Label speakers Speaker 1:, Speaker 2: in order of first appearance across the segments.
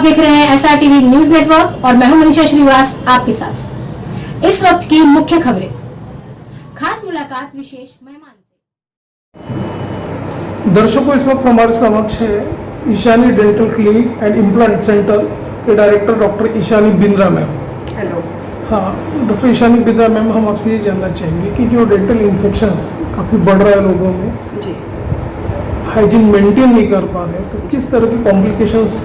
Speaker 1: देख रहे हैं SRTV न्यूज नेटवर्क और मैं हूं मनीषा श्रीवास आपके साथ। इस वक्त की मुख्य खबरें, खास मुलाकात विशेष मेहमान से।
Speaker 2: दर्शकों, इस वक्त हमारे समक्ष है Ishani dental clinic and implant centre के director doctor Ishani Bindra ma'am.
Speaker 3: Hello.
Speaker 2: हाँ डॉक्टर ईशानी बिंद्रा मैम, हम आपसे ये जानना चाहेंगे कि जो डेंटल इन्फेक्शंस काफ़ी बढ़ रहा है लोगों में,
Speaker 3: जी,
Speaker 2: हाइजीन मेंटेन नहीं कर पा रहे, तो किस तरह की कॉम्प्लिकेशंस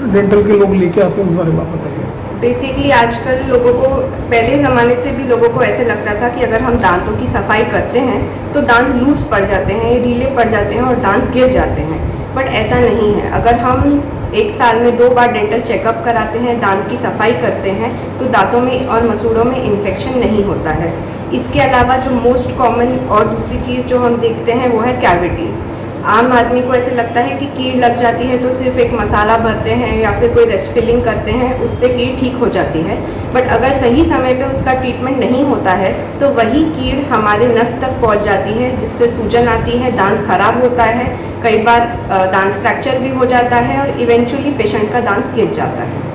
Speaker 2: डेंटल के लोग लेके आते हैं, उस बारे में आप बताइए।
Speaker 3: बेसिकली आजकल लोगों को, पहले ज़माने से भी लोगों को ऐसे लगता था कि अगर हम दांतों की सफाई करते हैं तो दांत लूज पड़ जाते हैं, ये ढीले पड़ जाते हैं और दांत गिर जाते हैं। बट ऐसा नहीं है। अगर हम एक साल में 2 बार डेंटल चेकअप कराते हैं, दांत की सफाई करते हैं, तो दांतों में और मसूड़ों में इन्फेक्शन नहीं होता है। इसके अलावा जो मोस्ट कॉमन और दूसरी चीज़ जो हम देखते हैं वो है कैविटीज़। आम आदमी को ऐसे लगता है कि कीड़ लग जाती है तो सिर्फ एक मसाला भरते हैं या फिर कोई रेस्ट फिलिंग करते हैं, उससे कीड़ ठीक हो जाती है। बट अगर सही समय पे उसका ट्रीटमेंट नहीं होता है तो वही कीड़ हमारे नस तक पहुंच जाती है, जिससे सूजन आती है, दांत खराब होता है, कई बार दांत फ्रैक्चर भी हो जाता है और इवेंचुअली पेशेंट का दांत गिर जाता है।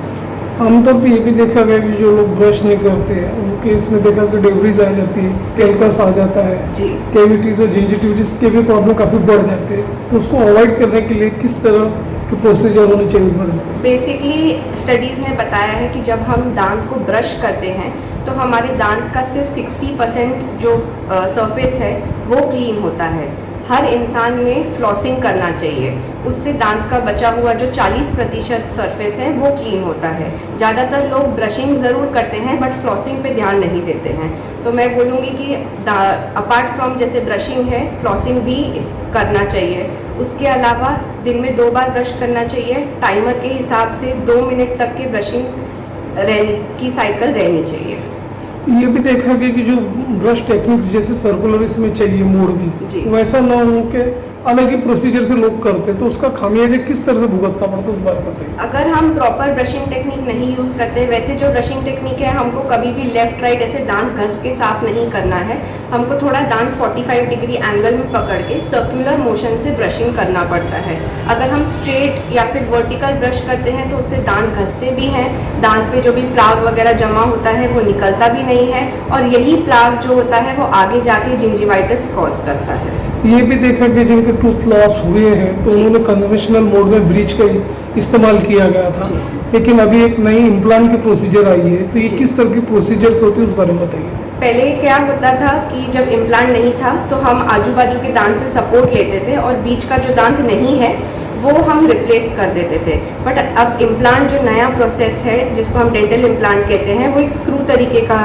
Speaker 2: आमतौर पर ये भी देखा गया कि जो लोग ब्रश नहीं करते हैं उनके इसमें देखा कि डेब्रीज आ जाती है, कैल्कस आ जाता है,
Speaker 3: जी,
Speaker 2: कैविटीज और जिंजिटिविटीज के भी प्रॉब्लम काफ़ी बढ़ जाते हैं, तो उसको अवॉइड करने के लिए किस तरह के प्रोसीजर होने चाहिए, उस बारे में बताइए।
Speaker 3: बेसिकली स्टडीज़ ने बताया है कि जब हम दांत को ब्रश करते हैं तो हमारे दांत का सिर्फ 60% जो सरफेस है वो क्लीन होता है। हर इंसान ने फ्लॉसिंग करना चाहिए, उससे दांत का बचा हुआ जो 40% सरफेस है वो क्लीन होता है। ज़्यादातर लोग ब्रशिंग ज़रूर करते हैं बट फ्लॉसिंग पे ध्यान नहीं देते हैं। तो मैं बोलूँगी कि अपार्ट फ्रॉम जैसे ब्रशिंग है, फ्लॉसिंग भी करना चाहिए। उसके अलावा दिन में 2 बार ब्रश करना चाहिए। टाइमर के हिसाब से 2 मिनट तक की ब्रशिंग की साइकिल रहनी चाहिए।
Speaker 2: ये भी देखा गया कि जो ब्रश टेक्निक्स जैसे सर्कुलर इसमें चाहिए मोड़ भी, वैसा ना हो के अलग ही प्रोसीजर से लोग करते, तो उसका खामियाजा किस तरह से भुगतना पड़ता है, उस बारे में बताइए।
Speaker 3: अगर हम प्रॉपर ब्रशिंग टेक्निक नहीं यूज़ करते, वैसे जो ब्रशिंग टेक्निक है हमको कभी भी लेफ्ट राइट ऐसे दांत घस के साफ नहीं करना है। हमको थोड़ा दांत 45 डिग्री एंगल में पकड़ के सर्कुलर मोशन से ब्रशिंग करना पड़ता है। अगर हम स्ट्रेट या फिर वर्टिकल ब्रश करते हैं तो उससे दांत घसते भी हैं, दांत पे जो भी प्लाग वगैरह जमा होता है वो निकलता भी नहीं है और यही प्लाग जो होता है वो आगे जाके जिंजिवाइटिस कॉज करता है।
Speaker 2: ये भी देखा कि जिनके टूथ लॉस हुए हैं तो उन्होंने कन्वेंशनल मोड में ब्रिज का इस्तेमाल किया गया था, लेकिन अभी एक नई इम्प्लांट की प्रोसीजर आई है, तो ये किस तरह की प्रोसीजर्स होती है, उस बारे में बताइए।
Speaker 3: पहले क्या होता था कि जब इम्प्लांट नहीं था तो हम आजू बाजू के दांत से सपोर्ट लेते थे और बीच का जो दांत नहीं है वो हम रिप्लेस कर देते थे। बट अब इम्प्लांट जो नया प्रोसेस है जिसको हम डेंटल इम्प्लांट कहते हैं, वो एक स्क्रू तरीके का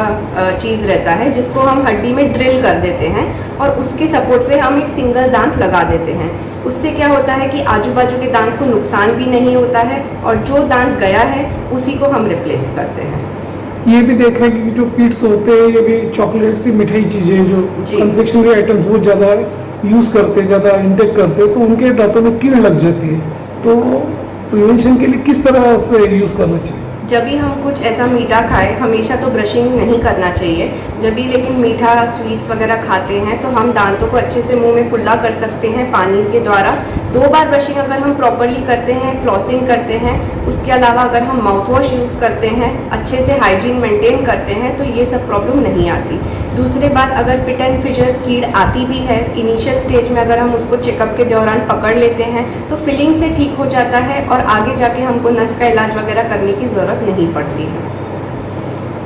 Speaker 3: चीज़ रहता है जिसको हम हड्डी में ड्रिल कर देते हैं और उसके सपोर्ट से हम एक सिंगल दांत लगा देते हैं। उससे क्या होता है कि आजू बाजू के दांत को नुकसान भी नहीं होता है और जो दांत गया है उसी को हम रिप्लेस करते हैं।
Speaker 2: ये भी देखा है कि जो पीट्स होते हैं, ये भी चॉकलेट सी मिठाई चीज़ें जो कन्फेक्शनरी आइटम्स बहुत ज़्यादा यूज़ करते हैं, ज़्यादा इंटेक करते हैं, तो उनके दांतों में कीड़ लग जाती है, तो प्रिवेंशन के लिए किस तरह से यूज़ करना चाहिए।
Speaker 3: जब भी हम कुछ ऐसा मीठा खाएं, हमेशा तो ब्रशिंग नहीं करना चाहिए। जब भी लेकिन मीठा स्वीट्स वगैरह खाते हैं तो हम दांतों को अच्छे से मुंह में कुल्ला कर सकते हैं पानी के द्वारा। 2 बार ब्रशिंग अगर हम प्रॉपरली करते हैं, फ्लॉसिंग करते हैं, उसके अलावा अगर हम माउथ वॉश यूज़ करते हैं, अच्छे से हाइजीन मेंटेन करते हैं, तो ये सब प्रॉब्लम नहीं आती। दूसरी बात, अगर पिट एंड फिजर कीड़ आती भी है इनिशियल स्टेज में, अगर हम उसको चेकअप के दौरान पकड़ लेते हैं तो फिलिंग से ठीक हो जाता है और आगे जाके हमको नस का इलाज वगैरह करने की ज़रूरत नहीं पड़ती है।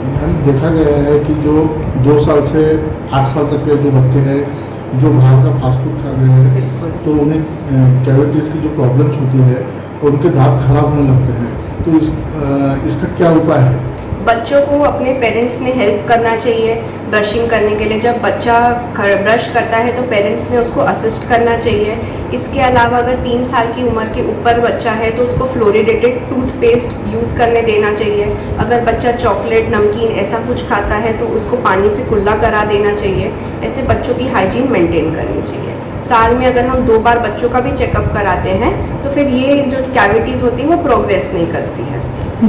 Speaker 4: मैम, देखा गया है कि जो 2 साल से 8 साल तक के जो बच्चे हैं जो बाहर का फास्ट फूड खा रहे हैं तो उन्हें कैविटीज़ की जो प्रॉब्लम्स होती है और उनके दांत खराब होने लगते हैं, तो इसका क्या उपाय है।
Speaker 3: बच्चों को अपने पेरेंट्स ने हेल्प करना चाहिए ब्रशिंग करने के लिए। जब बच्चा ब्रश करता है तो पेरेंट्स ने उसको असिस्ट करना चाहिए। इसके अलावा अगर 3 साल की उम्र के ऊपर बच्चा है तो उसको फ्लोरिडेटेड टूथपेस्ट यूज़ करने देना चाहिए। अगर बच्चा चॉकलेट, नमकीन ऐसा कुछ खाता है तो उसको पानी से कुल्ला करा देना चाहिए। ऐसे बच्चों की हाइजीन मेंटेन करनी चाहिए। साल में अगर हम 2 बार बच्चों का भी चेकअप कराते हैं तो फिर ये जो कैविटीज़ होती है वो प्रोग्रेस नहीं करती है।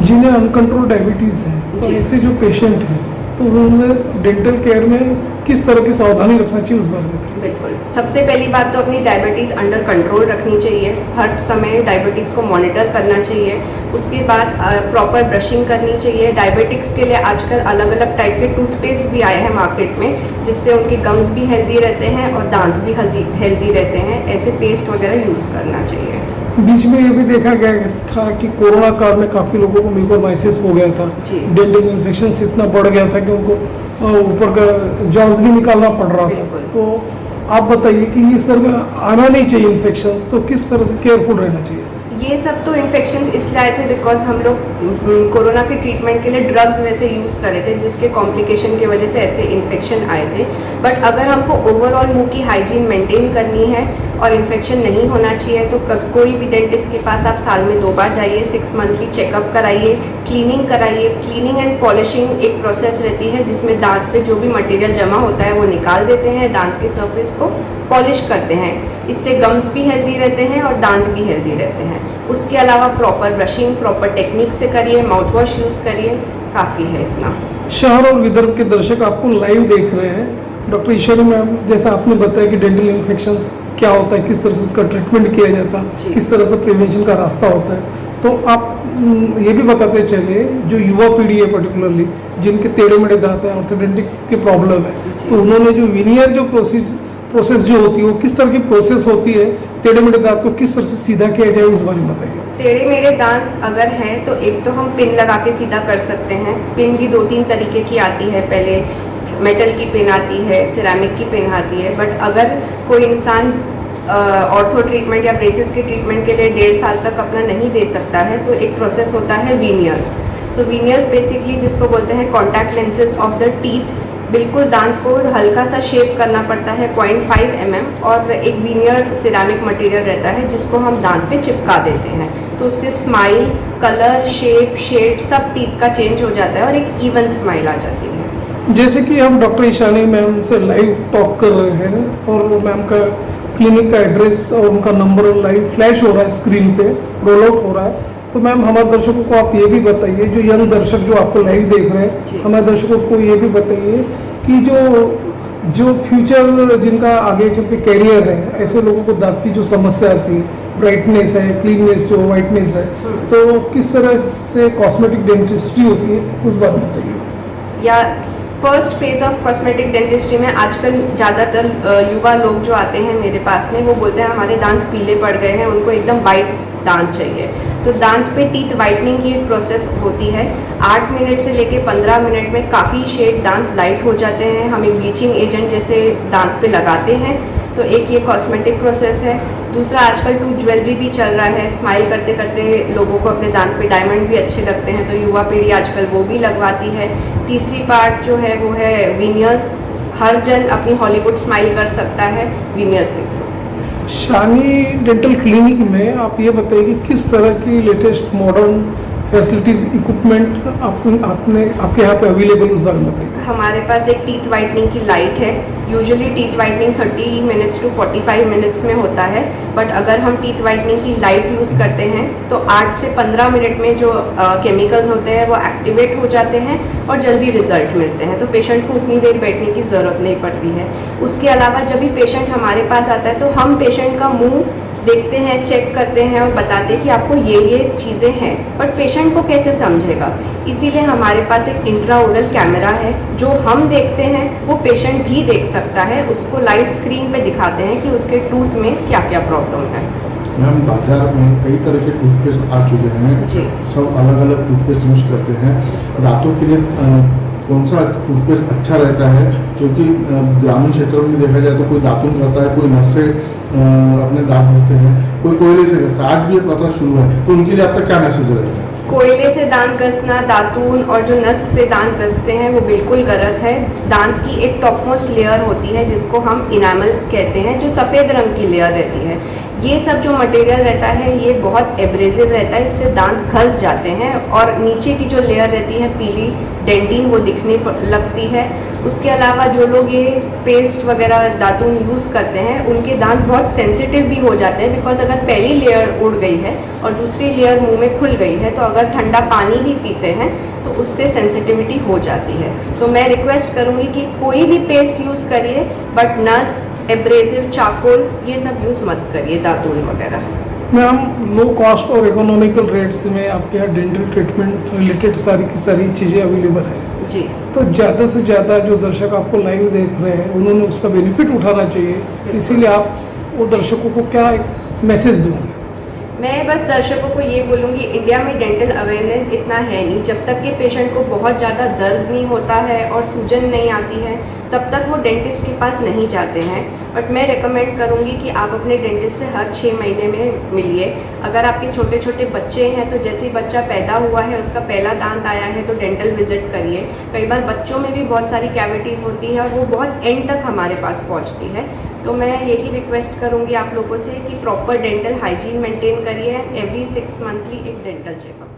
Speaker 2: जिन्हें अनकंट्रोल डायबिटीज़ है, तो ऐसे जो पेशेंट हैं तो उन्हें डेंटल केयर में किस तरह की सावधानी रखना चाहिए उस बारे में बताइए।
Speaker 3: बिल्कुल, सबसे पहली बात तो अपनी डायबिटीज़ अंडर कंट्रोल रखनी चाहिए, हर समय डायबिटीज़ को मॉनिटर करना चाहिए। उसके बाद प्रॉपर ब्रशिंग करनी चाहिए। डायबिटिक्स के लिए आजकल अलग अलग टाइप के टूथपेस्ट भी आए हैं मार्केट में, जिससे उनके गम्स भी हेल्दी रहते हैं और दांत भी हेल्दी रहते हैं। ऐसे पेस्ट वगैरह यूज़ करना चाहिए।
Speaker 2: बीच में ये भी देखा गया था कि कोरोना काल में काफ़ी लोगों को म्यूकोरमाइसिस हो गया था,
Speaker 3: जी।
Speaker 2: डेंटल इन्फेक्शन इतना बढ़ गया था कि उनको ऊपर का जॉस भी निकालना पड़ रहा था।
Speaker 3: बिल्कुल।
Speaker 2: तो आप बताइए कि इस तरह का आना नहीं चाहिए इन्फेक्शंस, तो किस तरह से केयरफुल रहना चाहिए?
Speaker 3: ये सब तो इन्फेक्शंस इसलिए आए थे बिकॉज हम लोग कोरोना के ट्रीटमेंट के लिए ड्रग्स वैसे यूज़ करे थे, जिसके कॉम्प्लिकेशन की वजह से ऐसे इन्फेक्शन आए थे। बट अगर हमको ओवरऑल मुंह की हाइजीन मेंटेन करनी है और इन्फेक्शन नहीं होना चाहिए, तो कोई भी डेंटिस्ट के पास आप साल में 2 बार जाइए, 6 मंथली चेकअप कराइए, क्लीनिंग कराइए। क्लीनिंग एंड पॉलिशिंग एक प्रोसेस रहती है जिसमें दांत पे जो भी मटेरियल जमा होता है वो निकाल देते हैं, दांत के सरफेस को पॉलिश करते हैं। इससे गम्स भी हेल्दी रहते हैं और दांत भी हेल्दी रहते हैं। उसके अलावा प्रॉपर ब्रशिंग प्रॉपर टेक्निक से करिए, माउथ वॉश यूज़ करिए, काफ़ी है इतना।
Speaker 2: शहर और विदर्भ के दर्शक आपको लाइव देख रहे हैं। डॉक्टर ईश्वरी मैम, जैसा आपने बताया कि डेंटल इन्फेक्शंस क्या होता है, किस तरह से उसका ट्रीटमेंट किया जाता है, किस तरह से प्रिवेंशन का रास्ता होता है, तो आप ये भी बताते चले जो युवा पीढ़ी है पर्टिकुलरली जिनके टेढ़े मेढ़े दांत हैं, ऑर्थोडेंटिक्स के प्रॉब्लम है, तो उन्होंने जो विनियर जो प्रोसेस जो होती है वो किस तरह की प्रोसेस होती है, टेढ़े मेढ़े दांत को किस तरह से सीधा किया जाए उस बारे में बताइए।
Speaker 3: टेढ़े मेढ़े दांत अगर हैं तो एक तो हम पिन लगा के सीधा कर सकते हैं। पिन भी 2-3 तरीके की आती है, पहले मेटल की पिन आती है, सिरेमिक की पिन आती है। बट अगर कोई इंसान ऑर्थो ट्रीटमेंट या ब्रेसेस के ट्रीटमेंट के लिए 1.5 साल तक अपना नहीं दे सकता है, तो एक प्रोसेस होता है वीनियर्स। तो वीनियर्स बेसिकली जिसको बोलते हैं contact lenses of the teeth, बिल्कुल दांत को हल्का सा शेप करना पड़ता है 0.5 mm, और एक वीनियर सिरेमिक मटेरियल रहता है जिसको हम दांत पे चिपका देते हैं। तो उससे स्माइल, कलर, शेप, शेड सब टीथ का चेंज हो जाता है और एक इवन स्माइल आ जाती है।
Speaker 2: जैसे कि हम डॉक्टर ईशानी मैम से लाइव टॉक कर रहे हैं और मैम का क्लिनिक का एड्रेस और उनका नंबर लाइव फ्लैश हो रहा है, स्क्रीन पे रोल आउट हो रहा है, तो मैम हमारे दर्शकों को आप ये भी बताइए, जो यंग दर्शक जो आपको लाइव देख रहे हैं, हमारे दर्शकों को ये भी बताइए कि जो फ्यूचर जिनका आगे चल के कैरियर है, ऐसे लोगों को दांत की जो समस्या आती है, ब्राइटनेस है, क्लीननेस जो वाइटनेस है, तो किस तरह से कॉस्मेटिक डेंटिस्ट्री होती है उस बारे में बताइए।
Speaker 3: या first phase of cosmetic dentistry में आजकल ज़्यादातर युवा लोग जो आते हैं मेरे पास में, वो बोलते हैं हमारे दांत पीले पड़ गए हैं, उनको एकदम वाइट दांत चाहिए। तो दांत पे टीथ वाइटनिंग की एक प्रोसेस होती है। 8 मिनट से लेके 15 मिनट में काफ़ी शेड दांत लाइट हो जाते हैं। हम एक ब्लीचिंग एजेंट जैसे दांत पे लगाते हैं। तो एक ये कॉस्मेटिक प्रोसेस है। दूसरा, आजकल टूथ ज्वेलरी भी चल रहा है। स्माइल करते करते लोगों को अपने दांत पे डायमंड भी अच्छे लगते हैं, तो युवा पीढ़ी आजकल वो भी लगवाती है। तीसरी पार्ट जो है वो है वीनियर्स। हर जन अपनी हॉलीवुड स्माइल कर सकता है वीनियर्स के थ्रू।
Speaker 2: शानी डेंटल क्लिनिक में आप ये बताइए कि किस तरह की लेटेस्ट मॉडर्न फैसिलिटीज इक्विपमेंट आपके यहाँ पे अवेलेबल, उस बारे में बताइए।
Speaker 3: हमारे पास एक टीथ वाइटनिंग की लाइट है। Usually teeth whitening 30 minutes to 45 minutes में होता है, बट अगर हम टीथ वाइटनिंग की लाइट यूज़ करते हैं तो 8 से 15 मिनट में जो केमिकल्स होते हैं वो एक्टिवेट हो जाते हैं और जल्दी रिजल्ट मिलते हैं। तो पेशेंट को उतनी देर बैठने की ज़रूरत नहीं पड़ती है। उसके अलावा जब भी पेशेंट हमारे पास आता है तो हम पेशेंट का मुँह देखते हैं, चेक करते हैं और बताते हैं कि आपको ये चीज़ें हैं, बट पेशेंट को कैसे समझेगा। इसीलिए हमारे पास एक इंट्राओरल कैमरा है, जो हम देखते हैं वो पेशेंट भी देख सकता है। उसको लाइव स्क्रीन पे दिखाते हैं कि उसके टूथ में क्या क्या प्रॉब्लम है।
Speaker 4: मैम, बाजार में कई तरह के टूथपेस्ट आ चुके हैं
Speaker 3: जी।
Speaker 4: सब अलग अलग टूथपेस्ट यूज़ करते हैं। दांतों के लिए कौन सा टूथपेस्ट अच्छा रहता है? क्योंकि ग्रामीण क्षेत्रों में देखा जाए तो कोई दातुन करता है, कोई नस से अपने दांत घिसते हैं, कोई कोयले से घिसता है। आज भी ये प्रथा शुरू है, तो उनके लिए आपका क्या मैसेज रहेगा?
Speaker 3: कोयले से दांत घसना, दातून और जो नस से दांत घसते हैं वो बिल्कुल गलत है। दांत की एक टॉप मोस्ट लेयर होती है जिसको हम इनामल कहते हैं, जो सफ़ेद रंग की लेयर रहती है। ये सब जो मटेरियल रहता है ये बहुत एब्रेसिव रहता है, इससे दांत घस जाते हैं और नीचे की जो लेयर रहती है पीली, डेंटिन वो दिखने लगती है। उसके अलावा जो लोग ये पेस्ट वगैरह दातुन यूज़ करते हैं उनके दांत बहुत सेंसिटिव भी हो जाते हैं, बिकॉज अगर पहली लेयर उड़ गई है और दूसरी लेयर मुंह में खुल गई है तो अगर ठंडा पानी भी पीते हैं तो उससे सेंसिटिविटी हो जाती है। तो मैं रिक्वेस्ट करूँगी कि कोई भी पेस्ट यूज़ करिए, बट नस, एब्रेसिव, चारकोल ये सब यूज़ मत करिए, दातुन वगैरह।
Speaker 2: मैम, लो कॉस्ट और इकोनॉमिकल रेट्स में आपके यहाँ डेंटल ट्रीटमेंट रिलेटेड सारी की सारी चीज़ें अवेलेबल है
Speaker 3: जी।
Speaker 2: तो ज़्यादा से ज़्यादा जो दर्शक आपको लाइव देख रहे हैं उन्होंने उसका बेनिफिट उठाना चाहिए, इसीलिए आप वो दर्शकों को क्या एक मैसेज दोगे?
Speaker 3: मैं बस दर्शकों को ये बोलूँगी, इंडिया में डेंटल अवेयरनेस इतना है नहीं। जब तक के पेशेंट को बहुत ज़्यादा दर्द नहीं होता है और सूजन नहीं आती है तब तक वो डेंटिस्ट के पास नहीं जाते हैं। बट मैं रेकमेंड करूँगी कि आप अपने डेंटिस्ट से हर 6 महीने में मिलिए। अगर आपके छोटे छोटे बच्चे हैं तो जैसे ही बच्चा पैदा हुआ है, उसका पहला दांत आया है तो डेंटल विजिट करिए। कई बार बच्चों में भी बहुत सारी कैविटीज़ होती है और वो बहुत एंड तक हमारे पास पहुँचती है। तो मैं यही रिक्वेस्ट करूँगी आप लोगों से कि प्रॉपर डेंटल हाइजीन मेंटेन करिए, एवरी 6 मंथली एक डेंटल चेकअप।